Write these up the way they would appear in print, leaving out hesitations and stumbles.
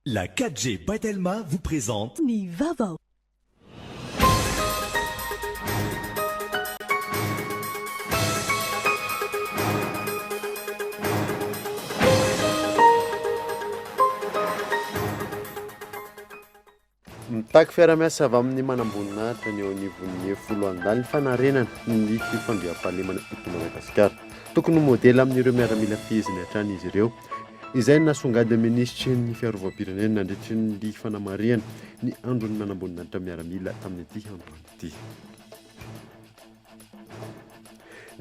La 4G Batelma vous présente Ni Vaovao. Mitaky fiara-miasa avy amin'ny manam-boninahitra ny eo anivon'ny folo andal ny fanarenana ny fifandriam-pahalemana eto Madagasikara. Tokony modely amin'ireo miaramila feheziny hatrany izy ireo. Izay nasongadin'ny ministry ny fiarovam-pirenena nandritry ny fanamariana ny andron'ny manam-boninahitra miaramila tamin'ity androany ity.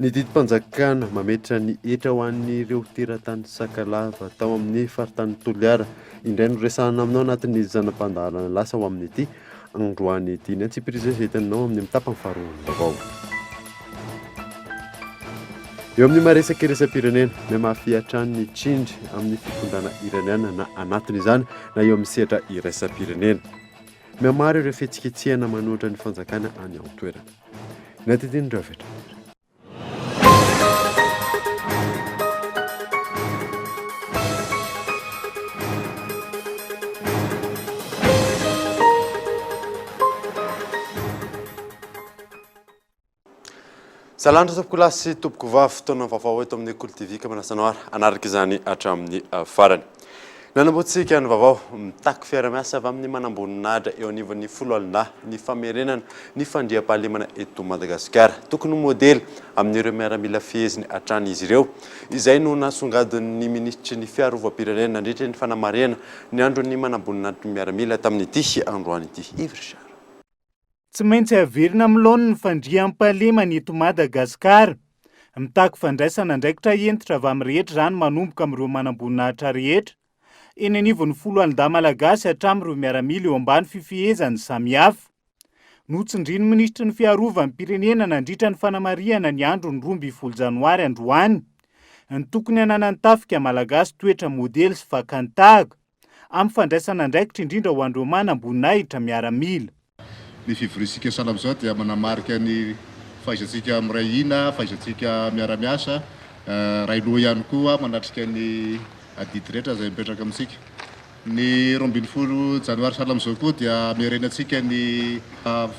Ny didim-panjakana mametra ny etra ho an'ireo teratany sakalava tao amin'ny faritany Toliara indray no resahana aminao anatin'ny zanam-pandaharana lasa ho amin'ny ity androany ity ny antsiprizy izay hitanao amin'ny mitapany faharoa vaovao. Eo amin'ny maresaka iresa-pirenena ny mahafiatrany ny tsindry amin'ny fitondrana iraniana na anatin'izany na eo amin'ny sehatra iresa-pirenena. Mihamaro ireo fihetsiketsehana manohitra ny fanjakana any an-toerana. Natitiny dravitra. Salandra tompoko lahy sy tompoko vavy fotoana vaovao eto amin'ny KOLOTV ka manasanao ary anaraka izany hatramin'ny farany. Nanamboatsika ny vaovao mitaky fiara-miasa avy amin'ny manam-boninahitra eo anivon'ny folo alina ny famerenana ny fandriam-pahalemana eto Madagasikara. Tokony modely amin'ireo miaramila feheziny hatrany izy ireo. Izay no nasongadin'ny ministry ny fiarovam-pirenena nandritra ny fanamarena ny andron'ny manam-boninahitra miaramila tamin'ity androany ity. Ivry Tsy maintsy averina amin'ny ny fandriam-pahalemana eto Madagasikara. Mitaky fandraisana ndraikitra entitra avy amin'ny rehetra izany manomboka amin'ireo manam-boninahitra rehetra. Eny anivon'ny folo alina malagasy hatramin'ireo miaramila eo ambany fifehezany samihafa. Notsindrian'ny ministry ny fiarovam-pirenena nandritra ny fanamariana ny andro ny 12 janoary androany. Ny tokony hanana ny tafika malagasy toetra modely sy fakantahaka amin'ny fandraisana ndraikitra indrindra ho an'ireo manam-boninahitra miaramila. Ny fivorisika salam zao dia manamarika ny fahaizantsika amiray ina, fahaizantsika miara-miasa, railo ihany koa manatrika ny adidy rehetra izay mipetraka amintsika. Ny 12 janoary salam zao koa dia amiarenantsika ny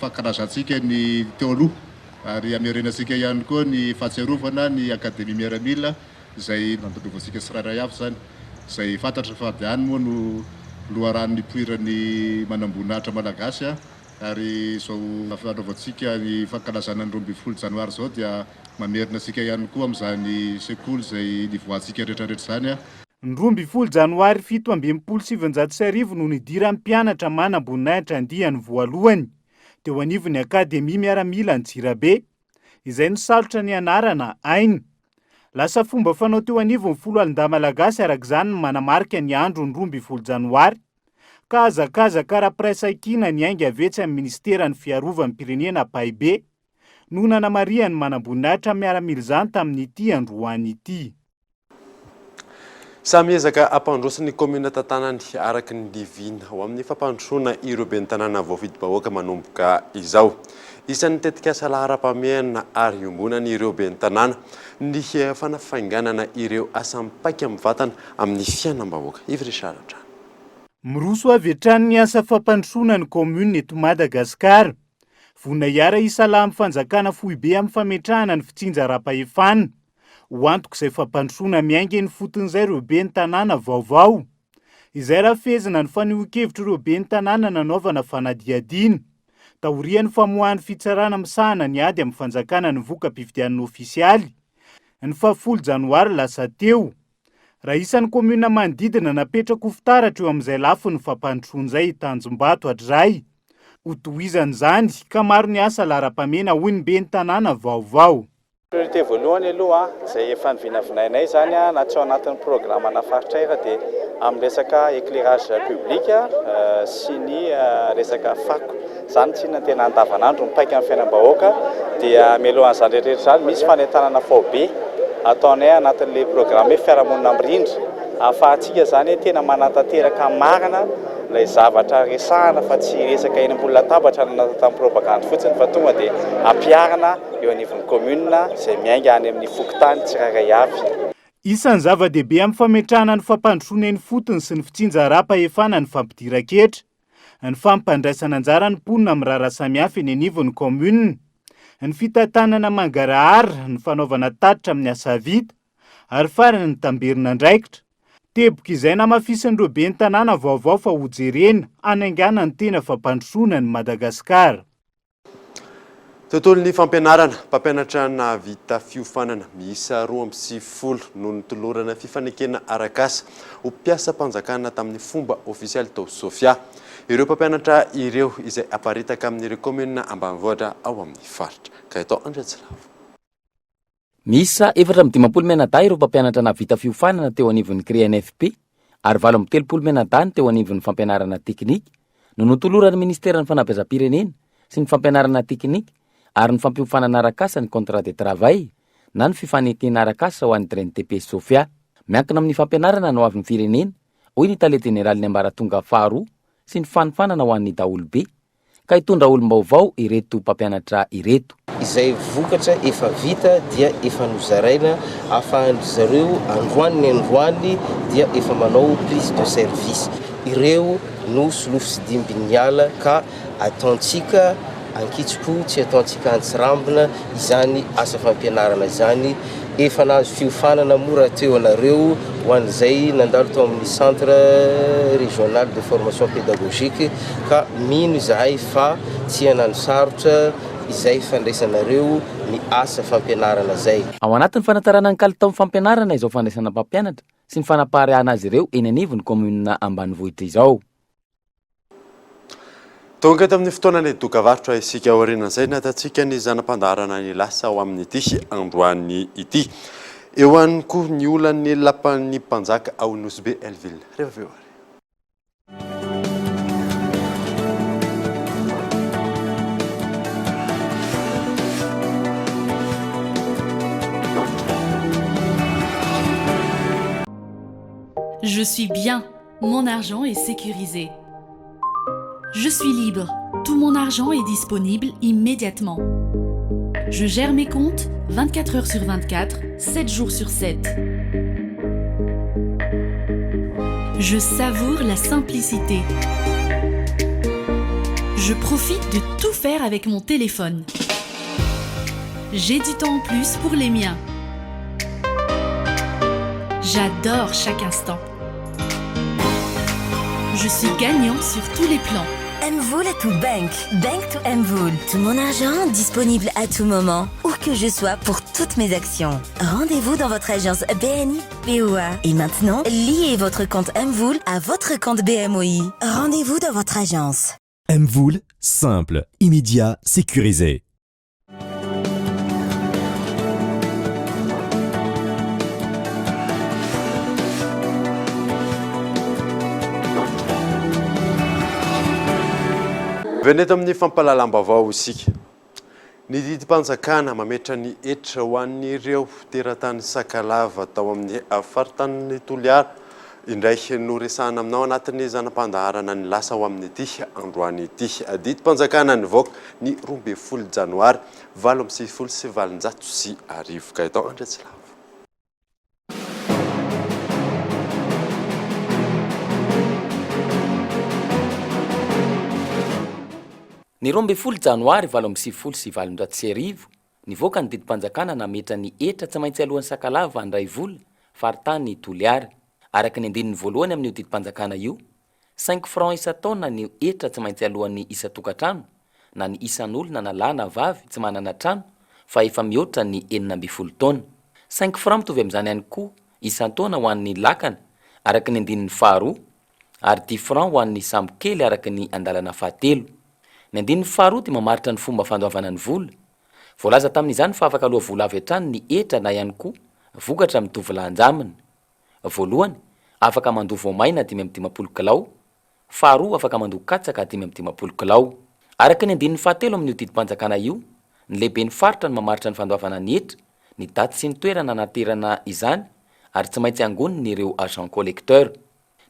fankalazantsika ny teo aloha ary amiarenantsika ihany koa ny fahatsiarovana ny akademia miaramila izay nandolovantsika tsirairay avy zany. Izay fantatra fa diany moa no loharan'ny poiran'ny manam-boninahitra malagasy ary zao fanaovantsika ny fankalazana ny 12 janoary zao dia mamerina antsika ihany koa amin'izany sekoly izay nivoahantsika rehetrarehetra zany. Ny 12 janoary 1770 no nidiran'ny mpianatra manam-boninahitra andihany voalohany teo anivon'ny akademia miaramila Antsirabe izay nisalotra ny anarana ainy. Lasa fomba fanao teo anivon'ny folo alina malagasy arak'izany ny manamarika ny andro ny 12 janoary. Ka hazakazaka ara-piraisakina ny ainga avetsy amin'ny ministeran'ny fiarovam-pirenena Paibe no nanamariany manam-boninahitra miaramila izany tamin'ity androany ity. Samy ezaka ampandrosan'ny komina Tatanany araky ny divina ho amin'ny fampandrosona ireo ben'ny tanàna voafidim-bahoaka manomboka izao. Isan'ny tetika asa lahara-pameana ary iombonany ireo ben'ny tanàna ny fanafainganana ireo asa mipaika amin'ny vatana amin'ny fiainam-bahoaka. Ivry saratra. Miroso avy hatrany ny asa fampandrosona ny komuna eto Madagasikara. Vona iara isa lahy amin'ny fanjakana foibe amin'ny fametrahana ny fitsinja ara-pahefana. Ho antoka izay fampandrosona miainga ny fotin'izay ireo ben'ny tanàna vaovao. Izay raha fehezina ny fanehoan-kevitra ireo ben'ny tanàna nanaovana fanadihadiana. Taorian'ny famoahany fitsarana misahana ny ady amin'ny fanjakana ny voka-pifidianana ofisialy. Ny 10 janoary lasa teo. Raha isan'ny komuna manodidina napetraka ho fitaratra eo amin'izay lafiny fampandrosoan'izay Tanjombato hatray. Ho tohizan'izany ka maro ny asa lahara-pameana hoy ny ben'ny tanàna vaovao. Priorité voalohany aloha izay efa nivinavinainay zany na tsy ao anatin'ny programma faritra efa dia amin'ny resaka éclairage public sy ny resaka fako. Zany tsy na tena andavanandro mipaika amin'ny fiainam-bahoaka dia mialohan'izany rehetrarehetra zany misy fanentanana fobe ataonay anatin'ilay programme fiarahamonina mirindra ahafahantsika zany tena manantanteraka marina ilay zavatra resahana fa tsy resaka eny ambony latabatra na tamin'ny propagande fotsiny fa tonga dia ampiarina eo anivon'ny komuna izay miainga any amin'ny fokotany tsirairay avy. Isan'ny zava-dehibe amin'ny fametrahana ny fampandrosoana eny fotony sy ny fitsinja ara-pahefana ny fampidira-ketra, ny fampandraisana anjara ny mponina amin'ny raharaha samihafa eny anivon'ny commune, ny fitantanana mangarahara, ny fanaovana tatitra amin'ny asa vita, ary farany ny tamberina andraikitra. Teboka izay namafisin'ireo ben'ny tanàna vaovao fa ho jerena hanaingana ny tena fampandrosoana ny Madagasikara. Tontolon'ny fampianarana, mpampianatra navita fiofanana miisa 2.20 no nitolorana fifanekena arak'asa ho mpiasa-panjakana tamin'ny fomba ofisialy tao Sofia. Ireo mpampianatra ireo izay aparitaka amin'ireo commune ambanivohitra ao amin'ny faritra. Ka eto Andretsilavo. Misa 4-20 menada ireo mpampianatra navita fiofanana teo anivon'ny KNFP ary 7-30 menada teo anivon'ny fampianarana teknika no notolorany ministeran'ny fanabeazam-pirenena sy ny fampianarana teknika ary ny fampiofanana arak'asa ny contrat de travail na ny fifanetena arak'asa ho an'ny TP Sofia. Miankina amin'ny fampianarana no avy ny firenena, hoy ny tale generaly ny ambaratonga faharoa sy ny fanifanana ho an'ny daolobe, ka hitondra olom-baovao ireto mpampianatra ireto. Izay vokatra efa vita dia efa nozaraina afahan'ny zareo androany dia efa manao prise de service. Ireo no solofo sy dimbin'ny ala ka ataontsika ankitsipo tsy ataontsika antsirambina izany asa fampianarana izany. Efa nahazo fiofanana mora teo anareo ho an'izay nandalo tao amin'ny centre régional de formation pédagogique ka mino izahay fa tsy hanano sarotra izay fandraisanareo ny asa fampianarana zay. Ao anatin'ny fanatarana ny kalitao fampianarana izao fandraisana mpampianatra sy ny fanapaharana azy ireo eny anivon'ny commune ambanivohitra izao. Tonga tamin'ny fotoana ny dokavarotra isika aoriana izay natatsika ny zanam-pandaharana ny lasa ao amin'ny ity androany ity. Eo ihany koa ny olan'ny lapan'ny mpanjaka ao Nosbe Elville. Rehefa aveo. Je suis bien, mon argent est sécurisé. Je suis libre, tout mon argent est disponible immédiatement. Je gère mes comptes 24 heures sur 24, 7 jours sur 7. Je savoure la simplicité. Je profite de tout faire avec mon téléphone. J'ai du temps en plus pour les miens. J'adore chaque instant. Je suis gagnant sur tous les plans. Mvoul à tout bank. Bank to Mvoul. Tout mon argent disponible à tout moment, où que je sois pour toutes mes actions. Rendez-vous dans votre agence BNI BOA. Et maintenant, liez votre compte Mvoul à votre compte BMOI. Rendez-vous dans votre agence. Mvoul, simple, immédiat, sécurisé. Veneto amin'ny fampalalam-baovao isika. Ny didim-panjakana mametra ny hetra ho an'ireo teratany Sakalava tao amin'ny faritany Toliara. Indray no resahana aminao anatin'ny zanam-pandaharana ny lasa ho amin'ny ity androany ity. Didim-panjakana nivoaka ny 12 Janoary 2024. Ka eto Andretsilavo. Ny 12 Janoary 2024 nivoaka ny didim-panjakana nametra ny hetra tsy maintsy alohan'ny Sakalava andray vola faritany Toliara. Araka ny andininy voalohany amin'io didim-panjakana io, 5 francs isa-taona ny hetra tsy maintsy alohan'ny isa-tokantrano na ny isan'olona na lahy na vavy tsy manana trano fa efa mihoatra ny 9 taona. 5 francs mitovy amin'izany ihany koa isan-taona ho an'ny lakana araka ny andininy faharoa ary 10 francs ho an'ny sambo kely araka ny andalana fahatelo. Ny andininy faharoa dia mamaritra ny fomba fandoavana ny vola. Voalaza tamin'izany fa afaka aloha vola avy hatrany ny hetra na ihany koa vokatra mitovy lahan-jamina. Voalohany, afaka mandoa voamaina 510 kilao, faharoa afaka mandoa katsaka 510 kilao. Araka ny andininy fahatelo amin'io didim-panjakana io, ny lehiben'ny faritra no mamaritra ny fandoavana ny hetra, ny daty sy ny toerana naterana izany ary tsy maintsy angoniny ireo agent collecteur.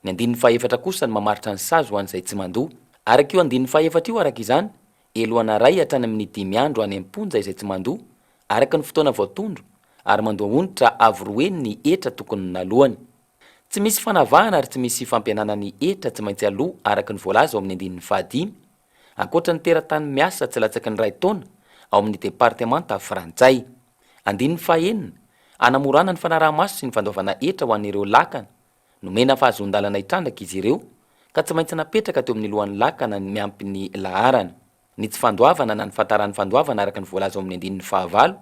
Ny andininy fahaefatra kosa ny mamaritra ny sazy ho an'izay tsy mandoa. Araka io andininy fahaefatra io araka izany, elohana ray hatrany amin'ny 10 andro any am-ponja izay tsy mandoa, araka ny fotoana voatondro, ary mandoa onitra avoroeny ny etra tokony nalohany. Tsy misy fanavahana ary tsy misy fampianana ny etra tsy maintsy aloha araka ny voalaza ao amin'ny andinin'ny fahadimy, ankoatra ny teratany miasa tsy latsaky ny 2 taona ao amin'ny departemanta frantsay. Andinin'ny fahaenina, anamorana ny fanaraha-maso sy ny fandaovana etra ho an'ireo lakana, nomena fahazon-dalana itrandraka izy ireo ka tsy maintsy napetraka teo amin'ny lohan'ny lakana ny miampy ny laharana. Ny tsy fandoavana na ny fantaran'ny fandoavana araka ny voalaza ao amin'ny andinin'ny fahavalo,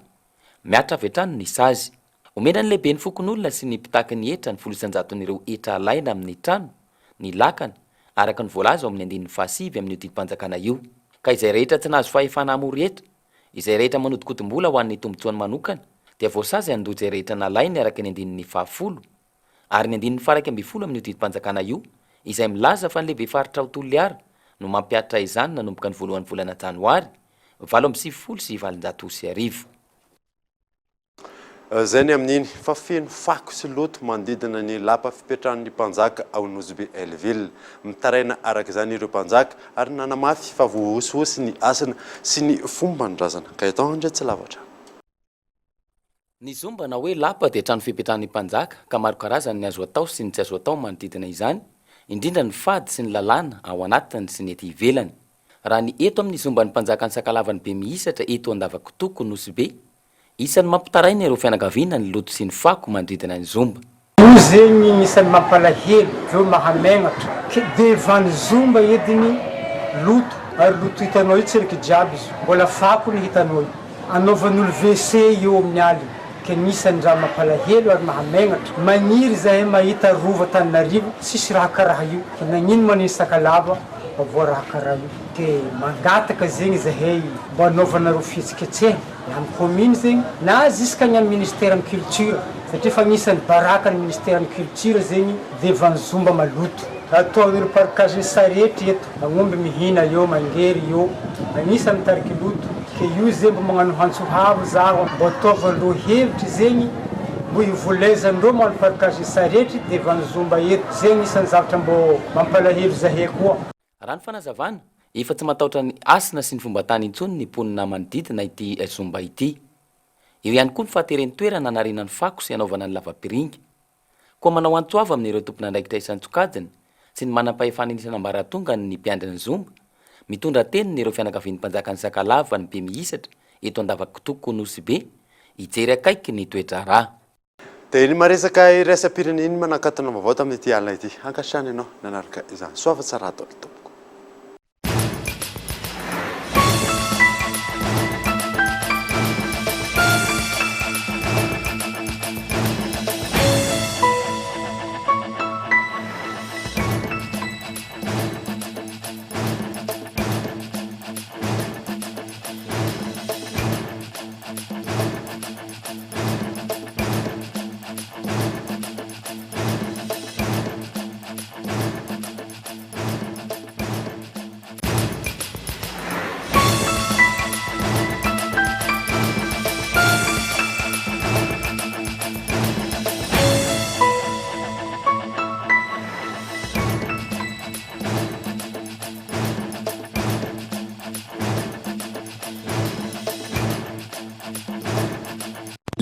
miatra avy hatrany ny sazy. Omena ny lehibe ny fokon'olona sy ny mpitaky ny etra ny 100,000 etra alaina amin'ny trano, ny lakana, araka ny voalaza ao amin'ny andinin'ny fahasivy amin'ny didim-panjakana io. Ka izay rehetra tsy nahazo fahefana hamory etra, izay rehetra manodikodim-bola ho an'ny tombotsoany manokana, dia voasazy handoa izay rehetra nalainy araka ny andinin'ny 10, ary ny andinin'ny 12 amin'ny didim-panjakana io, izay milaza fa ny lehibe faritra Aotoliara no mampiatra izany nanomboka ny voalohan'ny volana Janoary 8,790. Zay ny amin'iny fa feno fako sy loto mandidina ny lapa fipetrahan'ny mpanjaka ao Nosby Elville. Mitaraina araka izany ireo mpanjaka ary nanamafy fa voahosihosy ny asana sy ny fomba nodrazana. Ka eto indray tsy lavatra. Ny zomba na hoe lapa dia trano fipetrahan'ny mpanjaka ka maro karazany ny azo atao sy ny tsy azo atao manodidina izany, indrindra ny fady sy ny lalàna ao anatiny sy ny ety ivelany. Raha ny eto amin'ny zomba ny mpanjaka ny sakalavany be mihisatra eto Andavakitoko Nosby, isan'ny mampitaraina ireo fianakaviana ny loto sy ny fako manodidina ny zomba. Io zegny isan'ny mampalahelo veo mahamenatra devant ny zomba ediny loto, ary loto hitanao io tseriky jiaby izy, mbola fako ny hitanao io. Anaovan'olo WC eo amin'ny alina, ke nisan'ny raha mampalahelo ary mahamenatra. Maniry zahay mahita rova Tananarivo sisy raha karaha io, ke nagnino maniny sakalava avo raha karaha io. Ke mangataka zegny zahay mba anaovanareo fihetsiketsehana amin'ny commune zegny na jusqu'any amin'ny ministère ny culture, satria fa anisany baraka ny ministère ny culture zegny devant zomba maloto. Ataon'ireo parkage sarety eto, magnomby mihina eo, mangery eo, anisany mitariky loto. Ke io zegny mba magnano hantsohavo zaho mba ataovan'ireo hevitry zegny mbo hivolezan'ireo magnano parkage sarety devant zomba eto. Zegny isan'ny zavatra mbo mampalahelo zahay koa. Raha ny fanazavana, efa tsy matahotra ny asina sy ny fomba tany intsony ny mponina manodidina ity zomba ity. Eo ihany koa ny fahateren'ny toerana anariana ny fako sy anaovana ny lavapiringa. Koa manao antsoava amin'ireo tompon'andraikitra isan-tsokajiny sy ny manam-pahefana isan'ambaratonga ny mpiandry ny zomba, mitondra teniny ireo fianakavian'ny mpanjaka ny sakalava ny be mihisatra eto Andavakitoko Nosby, hijery akaiky ny toetra rà. Dia iny maresaka iraisam-pirenena iny manakatona vaovao tamin'ity alina ity. Ankasitrany ianao nanaraka izany. Soava tsara atao tompoko.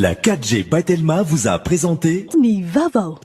La 4G by Telma vous a présenté Ni Vaovao.